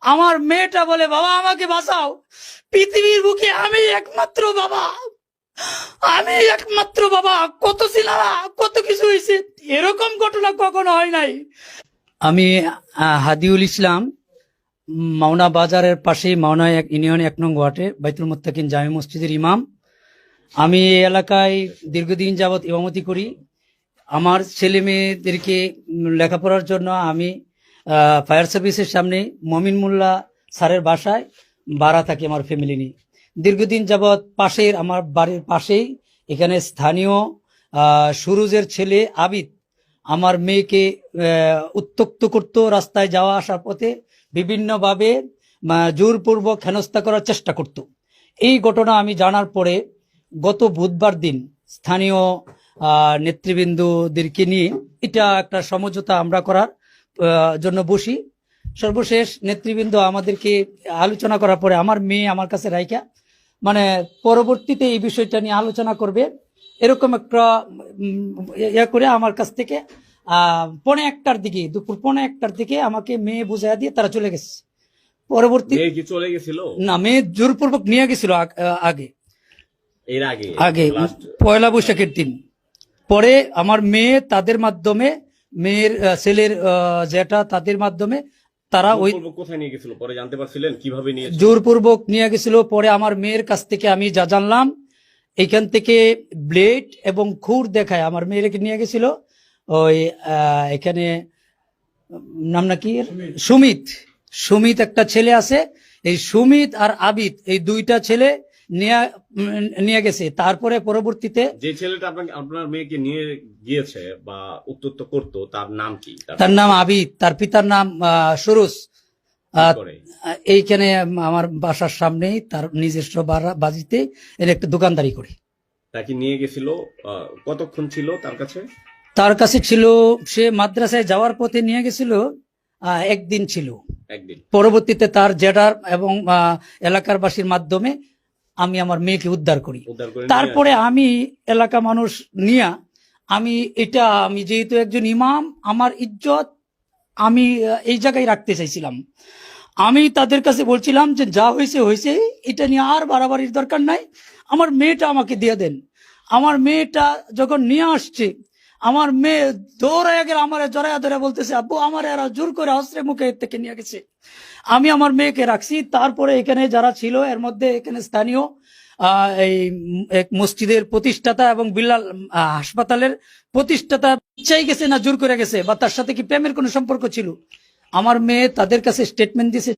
আমার মেয়েটা বলে, বাবা আমাকে বাঁচাও, পৃথিবীর বুকে আমি একমাত্র বাবা, আমি একমাত্র বাবা। কত সিনেমা, কত কিছু হয়েছে, এরকম ঘটনা কখনো হয় নাই। আমি হাদিউল ইসলাম, মাওনা বাজারের পাশে মাওনা ইউনিয়ন 1 নং ওয়ার্ডে বাইতুল মুত্তাকিন জামে মসজিদের ইমাম। আমি এই এলাকায় দীর্ঘদিন যাবৎ ইমামতি করি। আমার ছেলে মেয়েদেরকে লেখাপড়ার জন্য আমি ফায়ার সার্ভিসের সামনে মমিন মোল্লা স্যারের বাসায় ভাড়া থাকি আমার ফ্যামিলি নিয়ে। দীর্ঘদিন যাবৎ পাশের আমার বাড়ির পাশেই এখানে স্থানীয় সুরুজের ছেলে আবিদ আমার মেয়েকে উত্ত্যক্ত করত, রাস্তায় যাওয়া আসার পথে বিভিন্নভাবে জোরপূর্বক হেনস্থা করার চেষ্টা করত। এই ঘটনা আমি জানার পরে গত বুধবার দিন স্থানীয় নেতৃবৃন্দদেরকে নিয়ে এটা একটা সমঝোতা আমরা করার জন্য বসি। সর্বশেষ নেতৃবৃন্দ আমাদেরকে আলোচনা করার পরে আমার মেয়ে আমার কাছে রাইখা পরবর্তীতে এই বিষয়টা নিয়ে আলোচনা করবে এরকম একটা ইয়া করে আমার কাছ থেকে 1:15টার দিকে, দুপুর 1:15টার দিকে আমাকে মেয়ে বুঝাইয়া দিয়ে তারা চলে গেছে। পরবর্তী চলে গেছিল না, মেয়ে জোরপূর্বক নিয়ে গেছিল আগে পয়লা বৈশাখের দিন। পরে আমার মেয়ে তাদের মাধ্যমে, মেয়ের ছেলের যেটা তাদের মাধ্যমে তারা ওই কোথায় নিয়ে গেছিল পরে জানতে পারছিলেন কিভাবে নিয়ে জোরপূর্বক নিয়ে গেছিল। পরে আমার মেয়ের কাছ থেকে আমি যা জানলাম, এখান থেকে ব্লেড এবং খুর দেখায় আমার মেয়েকে নিয়ে গেছিল। ওই এখানে নাম নাকি সুমিত একটা ছেলে আছে, এই সুমিত আর আবিদ এই দুইটা ছেলে নিয়ে গেছে। তারপরে পরবর্তীতে যে ছেলেটা আপনার মেয়েকে নিয়ে গিয়েছে বা উত্তক্ত করতো তার নাম কি? তার নাম আবিদ, তার পিতার নাম সুরুজ। এইখানে আমার বাসার সামনেই তার নিজস্ব বাজিতে এর একটা দোকানদারি করে। তাকে নিয়ে গেছিল, কতক্ষণ ছিল তার কাছে? তার কাছে ছিল, সে মাদ্রাসায় যাওয়ার পথে নিয়ে গেছিল, একদিন ছিল। পরবর্তীতে তার জেডার এবং এলাকার বাসীর মাধ্যমে আমি আমার মেয়েকে উদ্ধার করি। তারপরে আমি এলাকা মানুষ নিয়ে আমি যেহেতু একজন ইমাম, আমার ইজ্জত আমি এই জায়গায় রাখতে চাইছিলাম। আমি তাদের কাছে বলছিলাম যে যা হয়েছে হয়েছে, এটা নিয়ে আর বাড়াবাড়ির দরকার নাই, আমার মেয়েটা আমাকে দিয়ে দেন। আমার মেয়েটা যখন নিয়ে আসছে, আমার মেয়ে দৌড়াইয়া গেলে আমার জড়াইয়া ধরে বলতেছে, আব্বু আমার এরা জোর করে অস্ত্রে মুখে থেকে নিয়ে গেছে। আমি আমার মেয়েকে রাখছি। তারপরে এখানে যারা ছিল এর মধ্যে এখানে স্থানীয় এই এক মসজিদের প্রতিষ্ঠাতা এবং বিল্লাল হাসপাতালের প্রতিষ্ঠাতা চাই গেছে না জোর করে গেছে, বা তার সাথে কি প্রেমের কোনো সম্পর্ক ছিল, আমার মেয়ে তাদের কাছে স্টেটমেন্ট দিয়েছে।